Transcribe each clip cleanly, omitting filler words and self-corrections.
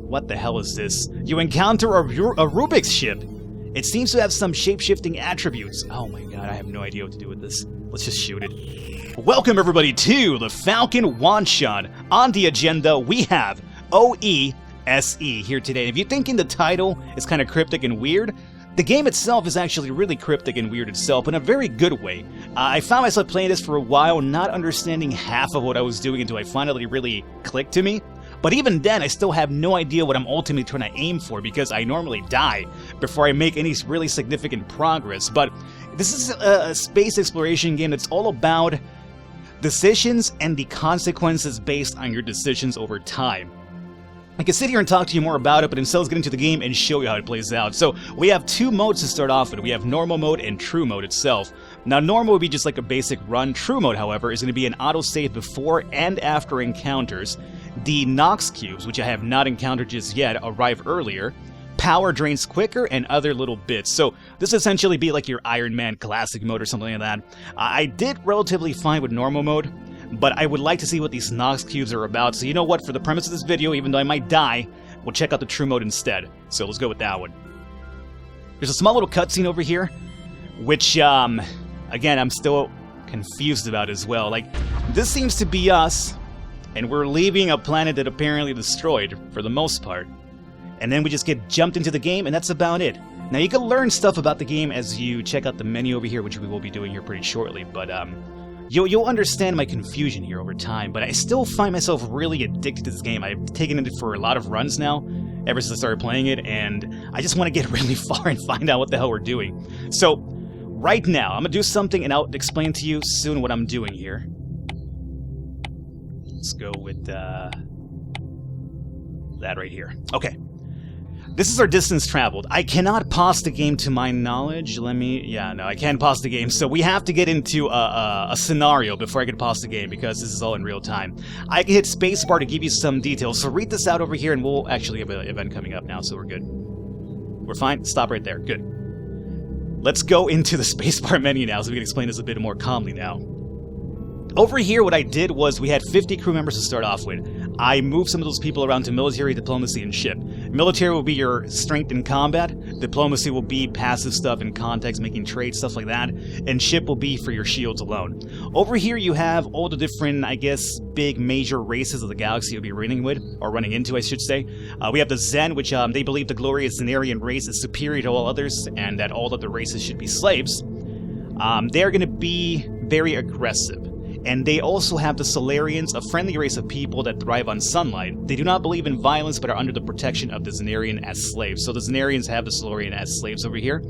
What the hell is this? You encounter a Rubik's ship. It seems to have some shape-shifting attributes. Oh my god, I have no idea what to do with this. Let's just shoot it. Welcome everybody to the Falcon one-shot. On the agenda, we have OESE here today. If you're thinking the title is kind of cryptic and weird, the game itself is actually really cryptic and weird itself in a very good way. I found myself playing this for a while, not understanding half of what I was doing until I finally really clicked to me. But even then, I still have no idea what I'm ultimately trying to aim for because I normally die before I make any really significant progress. But this is a space exploration game that's all about decisions and the consequences based on your decisions over time. I can sit here and talk to you more about it, but instead let's get into the game and show you how it plays out. So we have two modes to start off with. We have normal mode and true mode itself. Now normal would be just like a basic run. True mode, however, is going to be an autosave before and after encounters. The Nox cubes, which I have not encountered just yet, arrive earlier. Power drains quicker and other little bits. So this essentially be like your Iron Man classic mode or something like that. I did relatively fine with normal mode, but I would like to see what these Nox cubes are about. So you know what, for the premise of this video, even though I might die, we'll check out the true mode instead. So let's go with that one. There's a small little cutscene over here, which, again, I'm still confused about as well. Like, this seems to be us, and we're leaving a planet that apparently destroyed, for the most part. And then we just get jumped into the game, and that's about it. Now, you can learn stuff about the game as you check out the menu over here, which we will be doing here pretty shortly, but, You'll understand my confusion here over time, but I still find myself really addicted to this game. I've taken it for a lot of runs now, ever since I started playing it, and I just want to get really far and find out what the hell we're doing. So, right now, I'm going to do something, and I'll explain to you soon what I'm doing here. Let's go with, that right here. Okay. This is our distance traveled. I cannot pause the game to my knowledge. I can't pause the game. So we have to get into a scenario before I can pause the game because this is all in real time. I can hit spacebar to give you some details. So read this out over here and we'll actually have an event coming up now, so we're good. We're fine? Stop right there. Good. Let's go into the spacebar menu now so we can explain this a bit more calmly now. Over here, what I did was we had 50 crew members to start off with. I moved some of those people around to military, diplomacy, and ship. Military will be your strength in combat. Diplomacy will be passive stuff in context, making trade, stuff like that. And ship will be for your shields alone. Over here, you have all the different, I guess, big major races of the galaxy you'll be running with, or running into, I should say. We have the Zen, which they believe the glorious Zenarian race is superior to all others, and that all other races should be slaves. They're going to be very aggressive. And they also have the Solarians, a friendly race of people that thrive on sunlight. They do not believe in violence, but are under the protection of the Zenarian as slaves. So the Zenarians have the Solarian as slaves over here.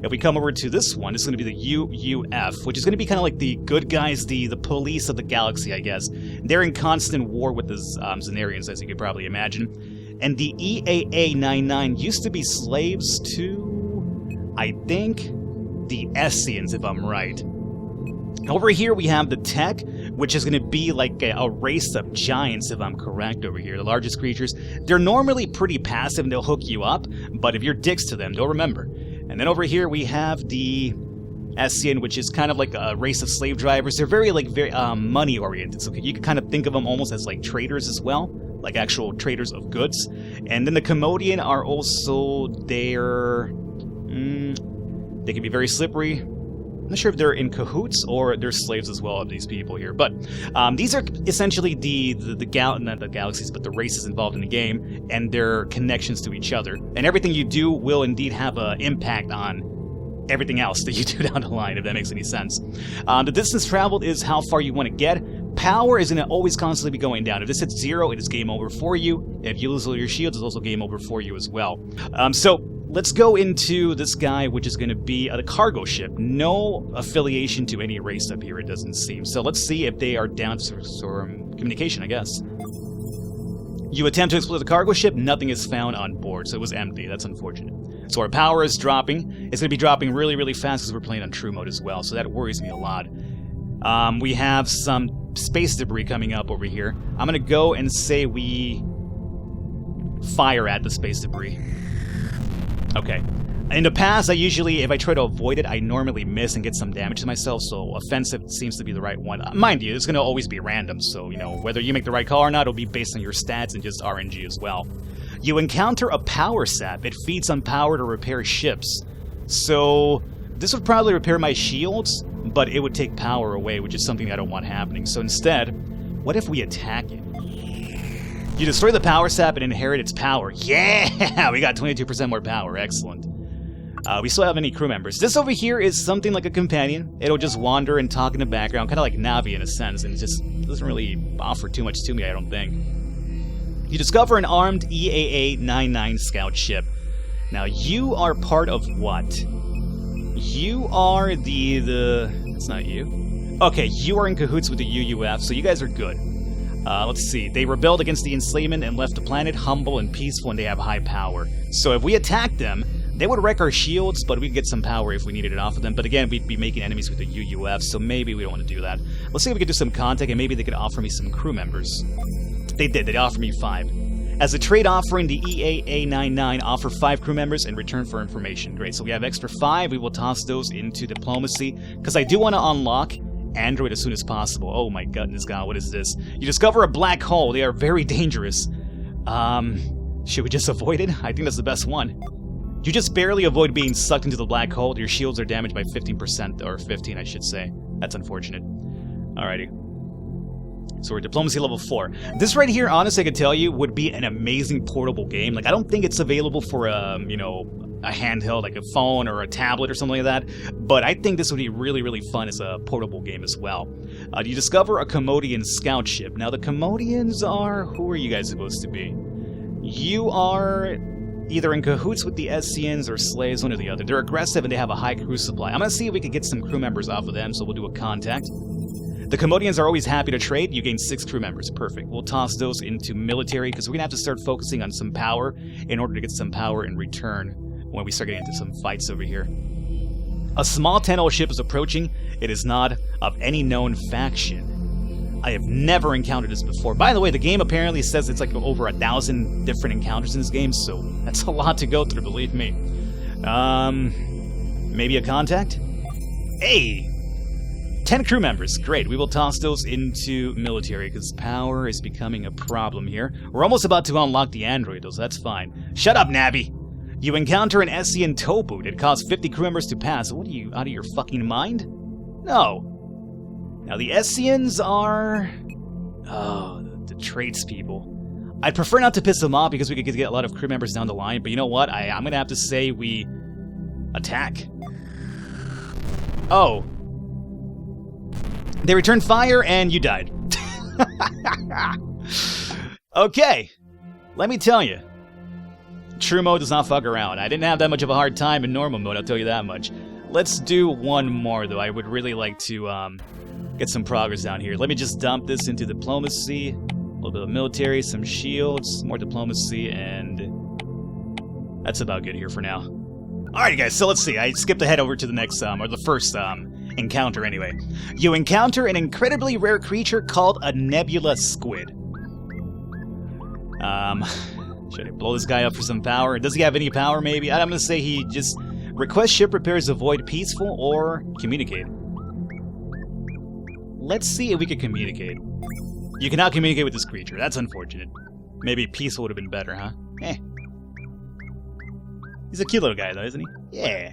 If we come over to this one, it's going to be the UUF, which is going to be kind of like the good guys, the police of the galaxy, I guess. They're in constant war with the Zenarians, as you could probably imagine. And the EAA-99 used to be slaves to, I think, the Essians, if I'm right. Over here we have the Tech, which is going to be like a race of giants, if I'm correct over here. The largest creatures. They're normally pretty passive and they'll hook you up, but if you're dicks to them, they'll remember. And then over here we have the Essian, which is kind of like a race of slave drivers. They're very money oriented, so you can kind of think of them almost as like traders as well, like actual traders of goods. And then the Commodian are also they can be very slippery. I'm not sure if they're in cahoots or they're slaves as well of these people here, but these are essentially not the galaxies, but the races involved in the game and their connections to each other. And everything you do will indeed have an impact on everything else that you do down the line, if that makes any sense. The distance traveled is how far you want to get. Power is going to always constantly be going down. If this hits 0, it is game over for you. If you lose all your shields, it's also game over for you as well. So let's go into this guy, which is going to be the cargo ship. No affiliation to any race up here, it doesn't seem. So let's see if they are down to some communication, I guess. You attempt to explore the cargo ship, nothing is found on board, so it was empty. That's unfortunate. So our power is dropping. It's going to be dropping really, really fast because we're playing on true mode as well, so that worries me a lot. We have some space debris coming up over here. I'm going to go and say we fire at the space debris. Okay. In the past, if I try to avoid it, I normally miss and get some damage to myself, so offensive seems to be the right one. Mind you, it's going to always be random, so, whether you make the right call or not, it'll be based on your stats and just RNG as well. You encounter a power sap. It feeds on power to repair ships. So this would probably repair my shields, but it would take power away, which is something I don't want happening. So instead, what if we attack it? You destroy the power sap and inherit its power. Yeah! We got 22% more power. Excellent. We still have any crew members. This over here is something like a companion. It'll just wander and talk in the background, kind of like Navi in a sense, and it just doesn't really offer too much to me, I don't think. You discover an armed EAA-99 scout ship. Now, you are part of what? You are the... It's not you. Okay, you are in cahoots with the UUF, so you guys are good. Let's see. They rebelled against the enslavement and left the planet humble and peaceful, and they have high power. So if we attack them, they would wreck our shields, but we could get some power if we needed it off of them. But again, we'd be making enemies with the UUF, so maybe we don't want to do that. Let's see if we could do some contact, and maybe they could offer me some crew members. They did. They offered me 5. As a trade offering, the EAA-99 offer 5 crew members in return for information. Great, so we have extra 5. We will toss those into diplomacy, because I do want to unlock Android as soon as possible. Oh my goodness, God, what is this? You discover a black hole. They are very dangerous. Should we just avoid it? I think that's the best one. You just barely avoid being sucked into the black hole. Your shields are damaged by 15%, or 15, I should say. That's unfortunate. Alrighty. So we're diplomacy level 4. This right here, honestly, I could tell you, would be an amazing portable game. Like, I don't think it's available for a handheld, like a phone or a tablet or something like that. But I think this would be really, really fun as a portable game as well. You discover a Commodian scout ship. Now, the Commodians are... Who are you guys supposed to be? You are either in cahoots with the Esseans or slaves, one or the other. They're aggressive and they have a high crew supply. I'm going to see if we can get some crew members off of them, so we'll do a contact. The Commodians are always happy to trade. You gain 6 crew members. Perfect. We'll toss those into military, because we're going to have to start focusing on some power in order to get some power in return when we start getting into some fights over here. A small 10-hull ship is approaching. It is not of any known faction. I have never encountered this before. By the way, the game apparently says it's like over 1,000 different encounters in this game, so that's a lot to go through, believe me. Maybe a contact? Hey! 10 crew members. Great. We will toss those into military, because power is becoming a problem here. We're almost about to unlock the android, though, so that's fine. Shut up, Nabby! You encounter an Essean tow boot. It costs 50 crew members to pass. What are you, out of your fucking mind? No. Now, the Esseans are... Oh, the tradespeople. I'd prefer not to piss them off, because we could get a lot of crew members down the line, but you know what? I'm gonna have to say we... attack. Oh. They returned fire, and you died. Okay. Let me tell you. True mode does not fuck around. I didn't have that much of a hard time in normal mode, I'll tell you that much. Let's do one more, though. I would really like to get some progress down here. Let me just dump this into diplomacy. A little bit of military, some shields, more diplomacy, and that's about good here for now. Alright, guys, so let's see. I skipped ahead over to the next, or the first, encounter anyway. You encounter an incredibly rare creature called a nebula squid. Should I blow this guy up for some power? Does he have any power, maybe? I'm gonna say he just... Request ship repairs avoid peaceful or communicate. Let's see if we can communicate. You cannot communicate with this creature. That's unfortunate. Maybe peaceful would have been better, huh? Eh. He's a cute little guy, though, isn't he? Yeah.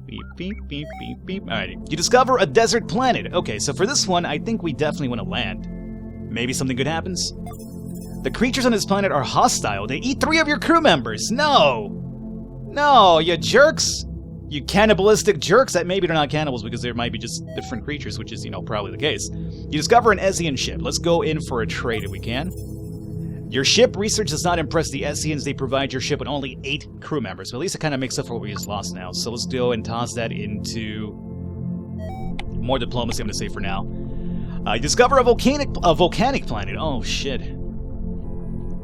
Beep, beep, beep, beep, beep. Alrighty. You discover a desert planet. Okay, so for this one, I think we definitely want to land. Maybe something good happens? The creatures on this planet are hostile. They eat 3 of your crew members. No! No, you jerks! You cannibalistic jerks! That maybe they're not cannibals because there might be just different creatures, which is, probably the case. You discover an Essean ship. Let's go in for a trade if we can. Your ship research does not impress the Esseans. They provide your ship with only 8 crew members. So at least it kind of makes up for what we just lost now. So let's go and toss that into more diplomacy, I'm going to say for now. You discover a volcanic planet. Oh, shit.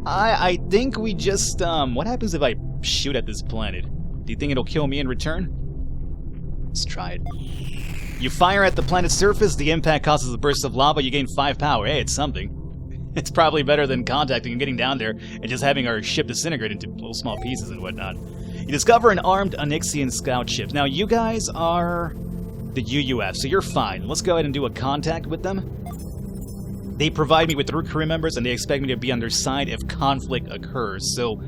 I think we just, what happens if I shoot at this planet? Do you think it'll kill me in return? Let's try it. You fire at the planet's surface. The impact causes a burst of lava. You gain 5 power. Hey, it's something. It's probably better than contacting and getting down there and just having our ship disintegrate into little small pieces and whatnot. You discover an armed Onyxian scout ship. Now, you guys are the UUF, so you're fine. Let's go ahead and do a contact with them. They provide me with 3 crew members, and they expect me to be on their side if conflict occurs. So,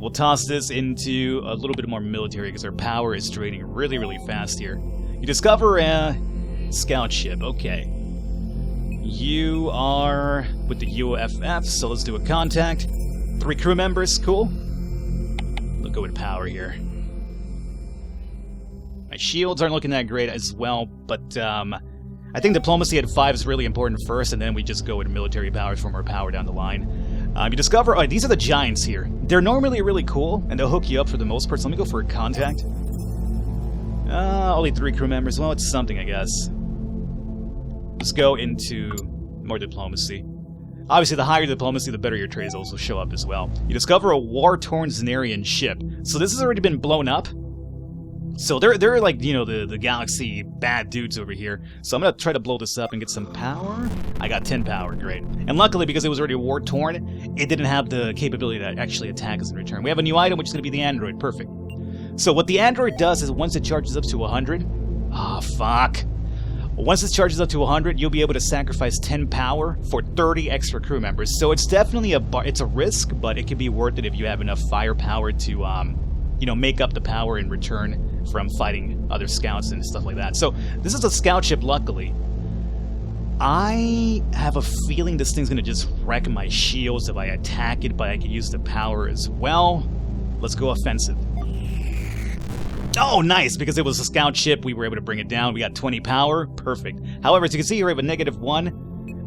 We'll toss this into a little bit more military because our power is draining really, really fast here. You discover a scout ship. Okay. You are with the UFF, so let's do a contact. 3 crew members, cool. We'll go with power here. My shields aren't looking that great as well, but I think diplomacy at 5 is really important first, and then we just go with military powers for more power down the line. You discover, these are the giants here. They're normally really cool, and they'll hook you up for the most part, so let me go for a contact. Only 3 crew members, well, it's something, I guess. Let's go into more diplomacy. Obviously, the higher diplomacy, the better your trades also show up as well. You discover a war-torn Zenarian ship. So this has already been blown up. So they're like, you know, the galaxy bad dudes over here. So I'm going to try to blow this up and get some power. I got 10 power, great. And luckily, because it was already war-torn, it didn't have the capability to actually attack us in return. We have a new item, which is going to be the android. Perfect. So what the android does is once it charges up to 100... Oh, fuck. Once it charges up to 100, you'll be able to sacrifice 10 power for 30 extra crew members. So it's definitely it's a risk, but it can be worth it if you have enough firepower to, you know, make up the power in return from fighting other scouts and stuff like that. So this is a scout ship, luckily. I have a feeling this thing's going to just wreck my shields if I attack it, but I can use the power as well. Let's go offensive. Oh, nice! Because it was a scout ship, we were able to bring it down. We got 20 power. Perfect. However, as you can see here, we have a -1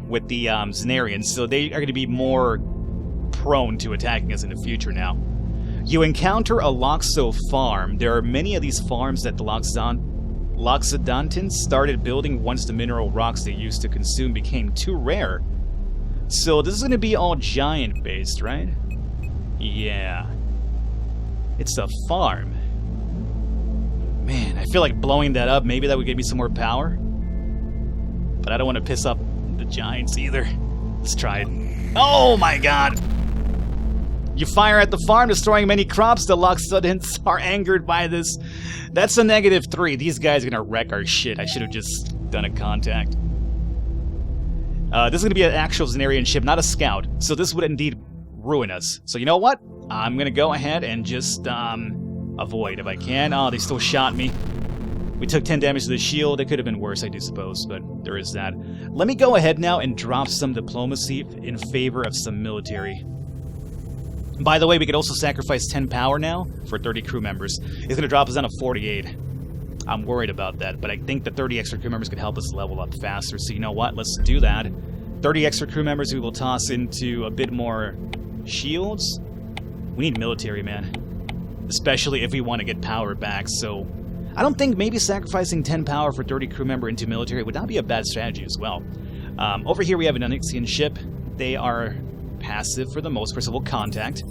with the Zenarians, so they are going to be more prone to attacking us in the future now. You encounter a Loxo farm. There are many of these farms that the Loxodontians started building once the mineral rocks they used to consume became too rare. So this is going to be all giant-based, right? Yeah. It's a farm. Man, I feel like blowing that up, maybe that would give me some more power. But I don't want to piss up the giants either. Let's try it. Oh my god! You fire at the farm, destroying many crops. The Loxodonts are angered by this. That's a -3. These guys are gonna wreck our shit. I should have just done a contact. This is gonna be an actual Zenarian ship, not a scout. So this would indeed ruin us. So you know what? I'm gonna go ahead and just, avoid if I can. Oh, they still shot me. We took 10 damage to the shield. It could have been worse, I do suppose, but there is that. Let me go ahead now and drop some diplomacy in favor of some military. By the way, we could also sacrifice 10 power now for 30 crew members. It's going to drop us down to 48. I'm worried about that, but I think the 30 extra crew members could help us level up faster. So you know what? Let's do that. 30 extra crew members we will toss into a bit more shields. We need military, man. Especially if we want to get power back, so I don't think maybe sacrificing 10 power for 30 crew member into military would not be a bad strategy as well. Over here we have an Onyxian ship. They are passive for the most part, so we'll contact.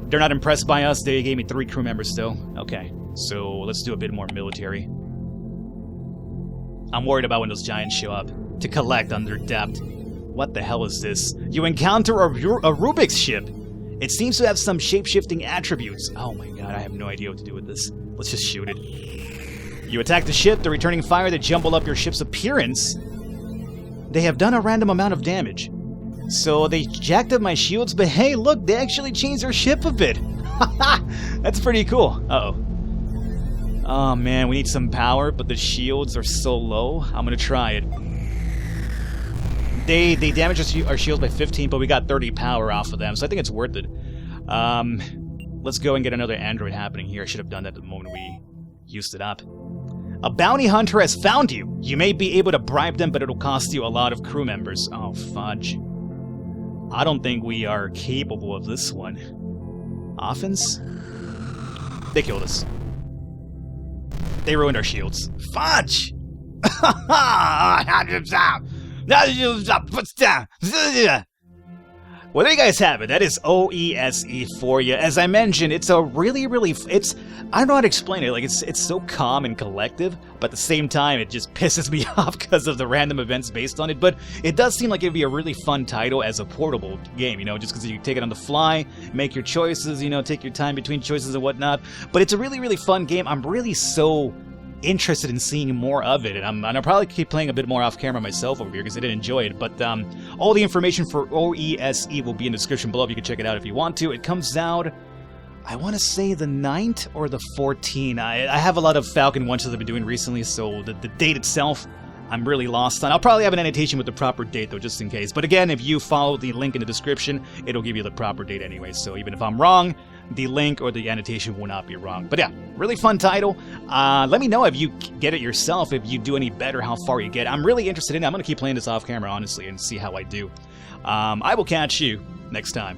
They're not impressed by us. They gave me 3 crew members still. Okay, so let's do a bit more military. I'm worried about when those giants show up to collect under depth. What the hell is this? You encounter a Rubik's ship. It seems to have some shape-shifting attributes. Oh my god, I have no idea what to do with this. Let's just shoot it. You attack the ship, they're returning fire that jumble up your ship's appearance. They have done a random amount of damage. So they jacked up my shields, but hey, look, they actually changed their ship a bit. Haha, that's pretty cool. Uh-oh. Oh man, we need some power, but the shields are so low. I'm gonna try it. They damaged our shields by 15, but we got 30 power off of them, so I think it's worth it. Let's go and get another android happening here. I should have done that the moment we used it up. A bounty hunter has found you. You may be able to bribe them, but it'll cost you a lot of crew members. Oh, fudge. I don't think we are capable of this one. Offense? They killed us. They ruined our shields. Fudge! Well, there you guys have it. That is OESE for you. As I mentioned, it's a really, I don't know how to explain it. Like, it's so calm and collective, but at the same time, it just pisses me off because of the random events based on it. But it does seem like it'd be a really fun title as a portable game, you know, just because you can take it on the fly, make your choices, you know, take your time between choices and whatnot. But it's a really, fun game. I'm really so interested in seeing more of it, and I'll probably keep playing a bit more off camera myself over here because I did enjoy it. But all the information for OESE will be in the description below if you can check it out if you want to. It comes out, I want to say the 9th or the 14th. I have a lot of Falcon one-shots I've been doing recently, so the date itself I'm really lost on. I'll probably have an annotation with the proper date though, just in case. But again, if you follow the link in the description, it'll give you the proper date anyway. So even if I'm wrong, the link or the annotation will not be wrong. But yeah, really fun title. Let me know if you get it yourself, if you do any better, how far you get. I'm really interested in it. I'm going to keep playing this off camera, honestly, and see how I do. I will catch you next time.